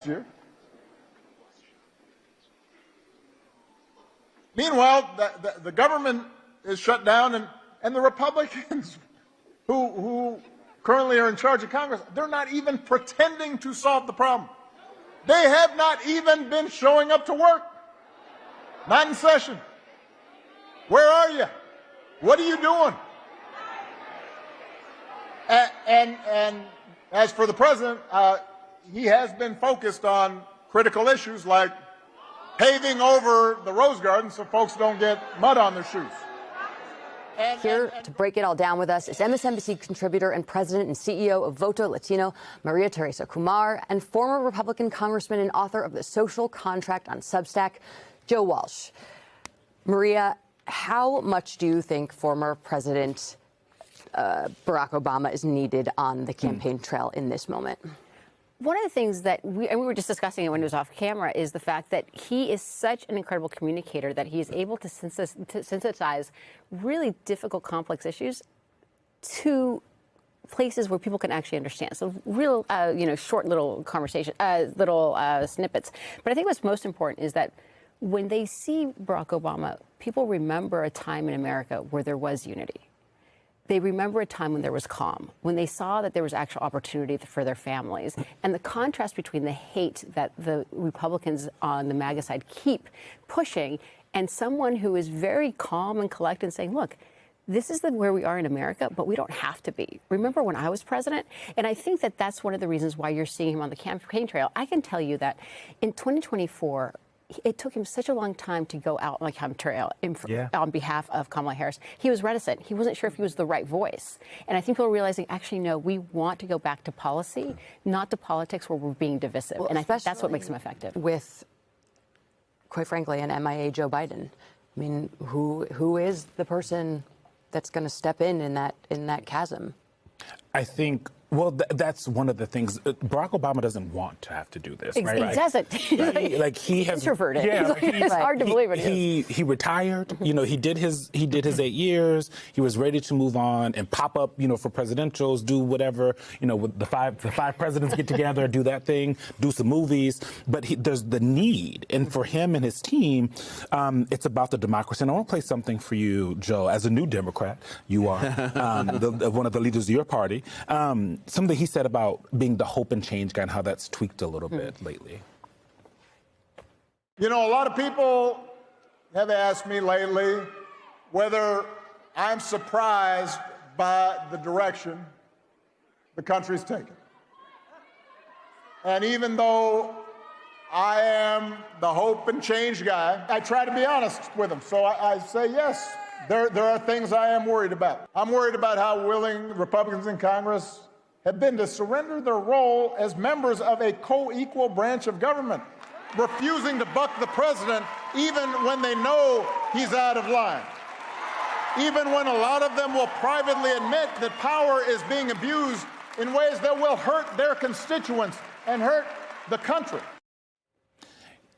year. Meanwhile, the government is shut down, and the Republicans who currently are in charge of Congress, they're not even pretending to solve the problem. They have not even been showing up to work. Not in session. Where are you? What are you doing? And as for the president, he has been focused on critical issues like paving over the Rose Garden so folks don't get mud on their shoes. Here to break it all down with us is MSNBC contributor and president and CEO of Voto Latino, Maria Teresa Kumar, and former Republican congressman and author of The Social Contract on Substack, Joe Walsh. Maria, how much do you think former President Barack Obama is needed on the campaign trail in this moment? One of the things that we were just discussing it when it was off camera is the fact that he is such an incredible communicator that he is able to synthesize really difficult, complex issues to places where people can actually understand. So real, short little conversation, snippets. But I think what's most important is that when they see Barack Obama, people remember a time in America where there was unity. They remember a time when there was calm, when they saw that there was actual opportunity for their families. And the contrast between the hate that the Republicans on the MAGA side keep pushing and someone who is very calm and collected and saying, look, this is where we are in America, but we don't have to be. Remember when I was president? And I think that that's one of the reasons why you're seeing him on the campaign trail. I can tell you that in 2024, it took him such a long time to go out on the campaign trail on behalf of Kamala Harris. He was reticent. He wasn't sure if he was the right voice. And I think people are realizing, actually, no, we want to go back to policy, not to politics where we're being divisive. Well, and I think that's what makes him effective. With, quite frankly, an MIA Joe Biden. I mean, who is the person that's going to step in that chasm? I think, well, that's one of the things. Barack Obama doesn't want to have to do this, right? He doesn't. Like he has introverted. Yeah, it's hard to believe it. He retired. You know, he did his 8 years. He was ready to move on and pop up, for presidentials, do whatever. With the five presidents get together, do that thing, do some movies. But there's the need, and for him and his team, it's about the democracy. And I want to play something for you, Joe, as a new Democrat. You are one of the leaders of your party. Something he said about being the hope and change guy and how that's tweaked a little bit lately. A lot of people have asked me lately whether I'm surprised by the direction the country's taken. And even though I am the hope and change guy, I try to be honest with them. So I say yes. There are things I am worried about. I'm worried about how willing Republicans in Congress have been to surrender their role as members of a co-equal branch of government, refusing to buck the president even when they know he's out of line, even when a lot of them will privately admit that power is being abused in ways that will hurt their constituents and hurt the country.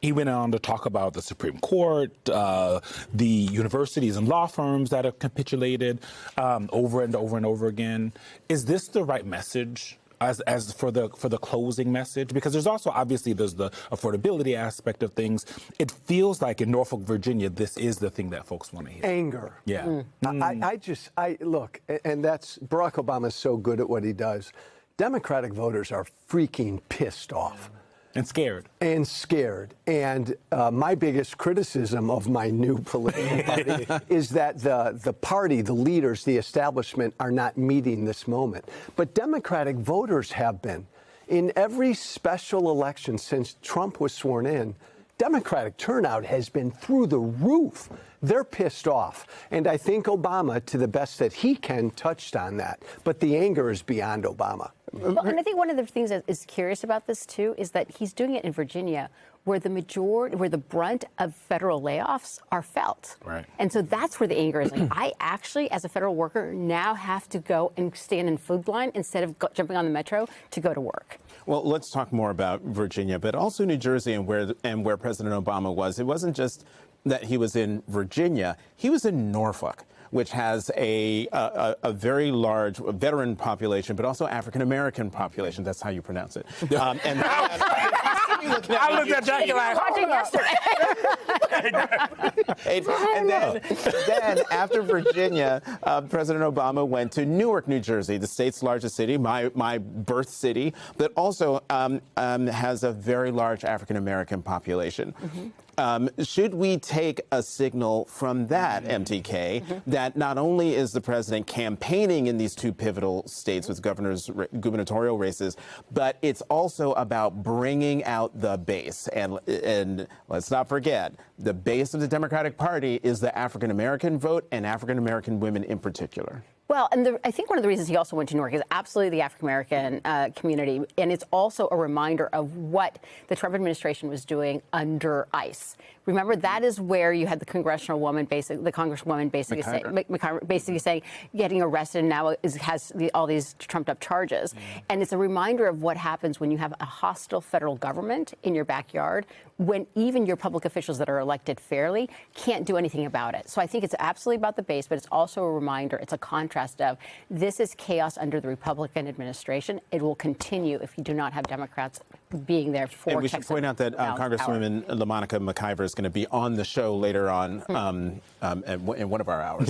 He went on to talk about the Supreme Court, the universities and law firms that have capitulated over and over and over again. Is this the right message as for the closing message? Because there's also obviously there's the affordability aspect of things. It feels like in Norfolk, Virginia, this is the thing that folks want to hear. Anger. Yeah. I look, and that's Barack Obama's so good at what he does. Democratic voters are freaking pissed off. And scared. And my biggest criticism of my new political party is that the party, the leaders, the establishment are not meeting this moment. But Democratic voters have been. In every special election since Trump was sworn in, Democratic turnout has been through the roof. They're pissed off. And I think Obama, to the best that he can, touched on that. But the anger is beyond Obama. Well, and I think one of the things that is curious about this, too, is that he's doing it in Virginia, where the brunt of federal layoffs are felt. Right. And so that's where the anger is. Like, I actually, as a federal worker, now have to go and stand in food line instead of jumping on the metro to go to work. Well, let's talk more about Virginia, but also New Jersey and where President Obama was. It wasn't just that he was in Virginia. He was in Norfolk, which has a very large veteran population, but also African-American population. That's how you pronounce it. I looked at Jackie like, Watching yesterday. Then after Virginia, President Obama went to Newark, New Jersey, the state's largest city, my birth city, that also has a very large African-American population. Should we take a signal from that, MTK, that not only is the president campaigning in these two pivotal states with gubernatorial races, but it's also about bringing out the base. And let's not forget, the base of the Democratic Party is the African-American vote and African-American women in particular. Well, and I think one of the reasons he also went to Newark is absolutely the African-American community. And it's also a reminder of what the Trump administration was doing under ICE. Remember, that is where you had the congresswoman basically saying, getting arrested now has all these trumped up charges. And it's a reminder of what happens when you have a hostile federal government in your backyard, when even your public officials that are elected fairly can't do anything about it. So I think it's absolutely about the base, but it's also a reminder, it's a contrast of this is chaos under the Republican administration. It will continue if you do not have Democrats being there for and we should point out that Congresswoman LaMonica McIver is going to be on the show later on in one of our hours.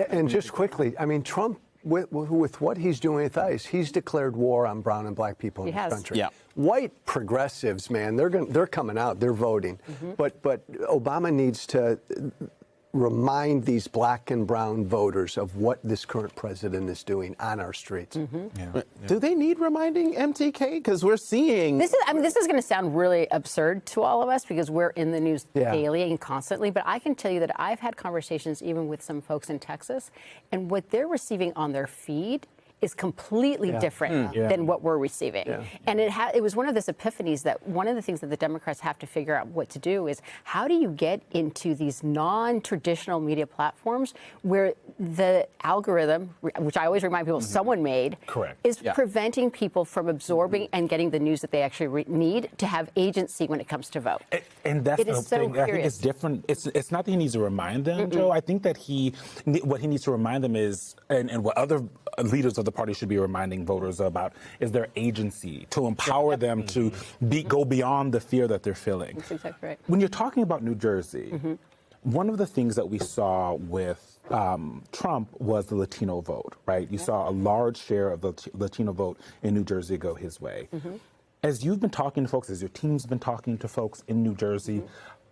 And just quickly, I mean, Trump, with what he's doing with ICE, he's declared war on brown and black people in this country. Yeah. White progressives, man, they're coming out, they're voting. But Obama needs to remind these black and brown voters of what this current president is doing on our streets. Do they need reminding, MTK? Because we're seeing... This is going to sound really absurd to all of us because we're in the news daily and constantly, but I can tell you that I've had conversations even with some folks in Texas, and what they're receiving on their feed is completely different than what we're receiving. And it was one of those epiphanies that one of the things that the Democrats have to figure out what to do is how do you get into these non-traditional media platforms where the algorithm, which I always remind people someone made, is preventing people from absorbing and getting the news that they actually need to have agency when it comes to vote. And that's the thing. I think it's different. It's not that he needs to remind them, Joe. I think that what he needs to remind them is, and what other leaders of the party should be reminding voters about, is their agency, to empower them to go beyond the fear that they're feeling. That's exactly right. When you're talking about New Jersey, one of the things that we saw with Trump was the Latino vote, right? You saw a large share of the Latino vote in New Jersey go his way. As you've been talking to folks, as your team's been talking to folks in New Jersey,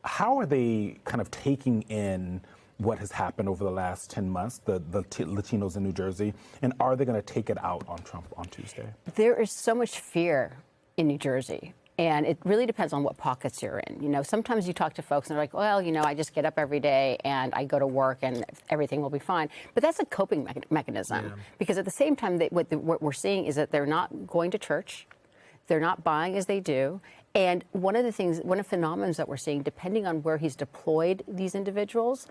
how are they kind of taking in what has happened over the last 10 months, the Latinos in New Jersey, and are they going to take it out on Trump on Tuesday? There is so much fear in New Jersey. And it really depends on what pockets you're in. You know, sometimes you talk to folks and they're like, well, you know, I just get up every day and I go to work and everything will be fine. But that's a coping mechanism. Because at the same time, what we're seeing is that they're not going to church. They're not buying as they do. And one of the phenomena that we're seeing, depending on where he's deployed these individuals,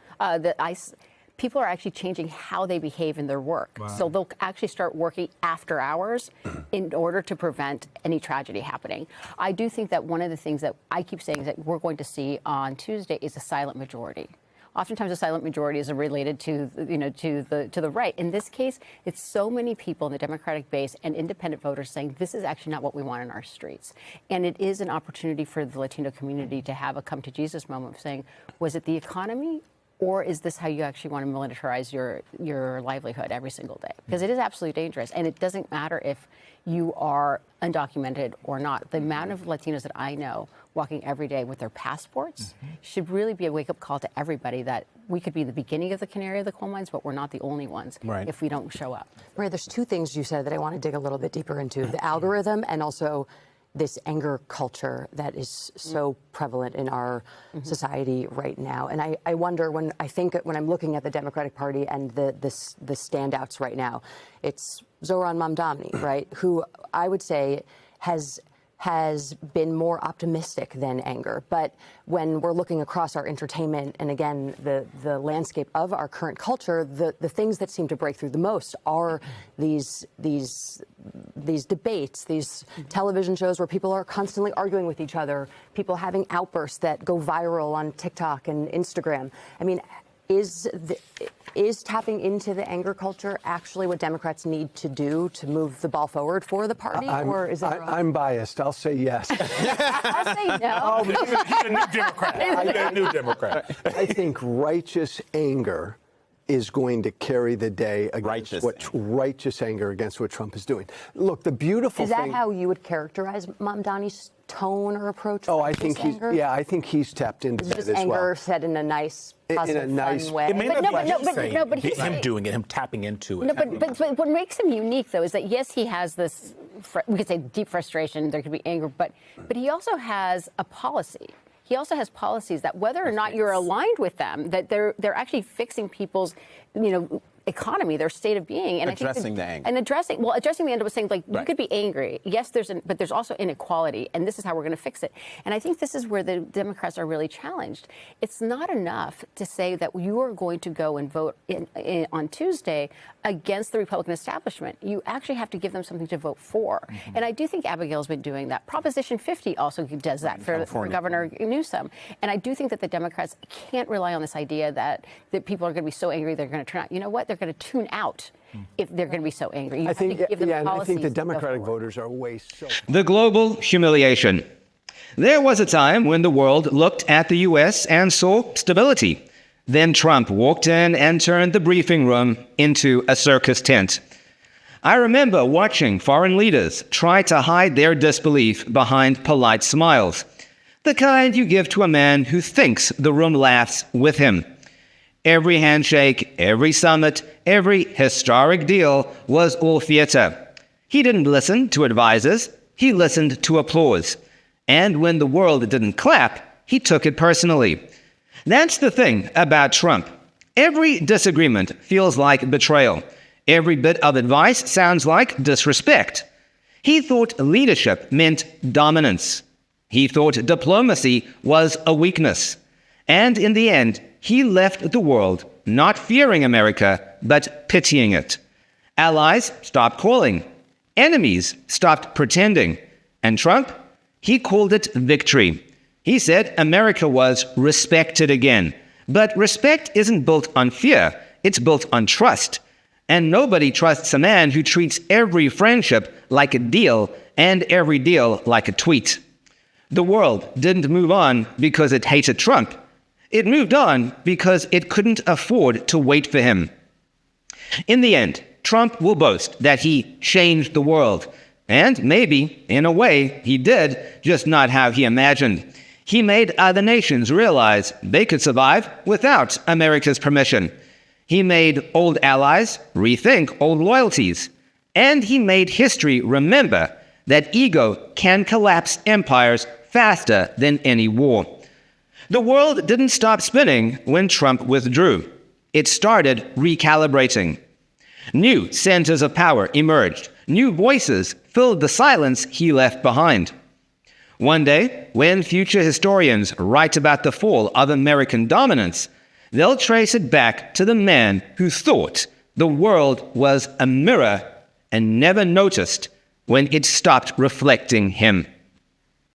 people are actually changing how they behave in their work. So they'll actually start working after hours in order to prevent any tragedy happening. I do think that one of the things that I keep saying that we're going to see on Tuesday is a silent majority. Oftentimes, a silent majority is related to the right. In this case, it's so many people in the Democratic base and independent voters saying this is actually not what we want in our streets. And it is an opportunity for the Latino community to have a come to Jesus moment of saying, was it the economy? Or is this how you actually want to militarize your livelihood every single day? Because it is absolutely dangerous. And it doesn't matter if you are undocumented or not. The amount of Latinos that I know walking every day with their passports should really be a wake-up call to everybody that we could be the beginning of the canary of the coal mines, but we're not the only ones if we don't show up. Maria, there's two things you said that I want to dig a little bit deeper into, the algorithm and also this anger culture that is so prevalent in our society right now. And I wonder when I'm looking at the Democratic Party and the standouts right now, it's Zohran Mamdani, right, who I would say has been more optimistic than anger. But when we're looking across our entertainment and, again, the landscape of our current culture, the things that seem to break through the most are these debates, these television shows where people are constantly arguing with each other, people having outbursts that go viral on TikTok and Instagram. I mean, Is tapping into the anger culture actually what Democrats need to do to move the ball forward for the party, or is it wrong? I'm biased. I'll say yes. I'll say no. He's a new Democrat. He's a new Democrat. I think righteous anger is going to carry the day against righteous anger against what Trump is doing. Look, the beautiful thing... Is that how you would characterize Mamdani's tone or approach? Oh, I think I think he's tapped into that as well. Anger said in a nice, positive, fun way. It may not but be him doing it, him tapping into it. No, but what makes him unique, though, is that, yes, he has this, we could say deep frustration, there could be anger, but he also has a policy. He also has policies that whether or not you're aligned with them, that they're actually fixing people's, economy, their state of being, and addressing the anger. And addressing the end of saying, like, you could be angry. Yes, but there's also inequality, and this is how we're going to fix it. And I think this is where the Democrats are really challenged. It's not enough to say that you are going to go and vote on Tuesday against the Republican establishment. You actually have to give them something to vote for. Mm-hmm. And I do think Abigail's been doing that. Proposition 50 also does that for Governor Newsom. And I do think that the Democrats can't rely on this idea that people are going to be so angry they're going to turn out. You know what? They're going to tune out if they're going to be so angry. I think the Democratic voters are way so... The global humiliation. There was a time when the world looked at the U.S. and saw stability. Then Trump walked in and turned the briefing room into a circus tent. I remember watching foreign leaders try to hide their disbelief behind polite smiles, the kind you give to a man who thinks the room laughs with him. Every handshake, every summit, every historic deal was all theater. He didn't listen to advisors, he listened to applause. And when the world didn't clap, he took it personally. That's the thing about Trump. Every disagreement feels like betrayal. Every bit of advice sounds like disrespect. He thought leadership meant dominance. He thought diplomacy was a weakness. And in the end, he left the world not fearing America, but pitying it. Allies stopped calling. Enemies stopped pretending. And Trump, he called it victory. He said America was respected again. But respect isn't built on fear. It's built on trust. And nobody trusts a man who treats every friendship like a deal and every deal like a tweet. The world didn't move on because it hated Trump. It moved on because it couldn't afford to wait for him. In the end, Trump will boast that he changed the world. And maybe, in a way, he did, just not how he imagined. He made other nations realize they could survive without America's permission. He made old allies rethink old loyalties. And he made history remember that ego can collapse empires faster than any war. The world didn't stop spinning when Trump withdrew. It started recalibrating. New centers of power emerged. New voices filled the silence he left behind. One day, when future historians write about the fall of American dominance, they'll trace it back to the man who thought the world was a mirror and never noticed when it stopped reflecting him.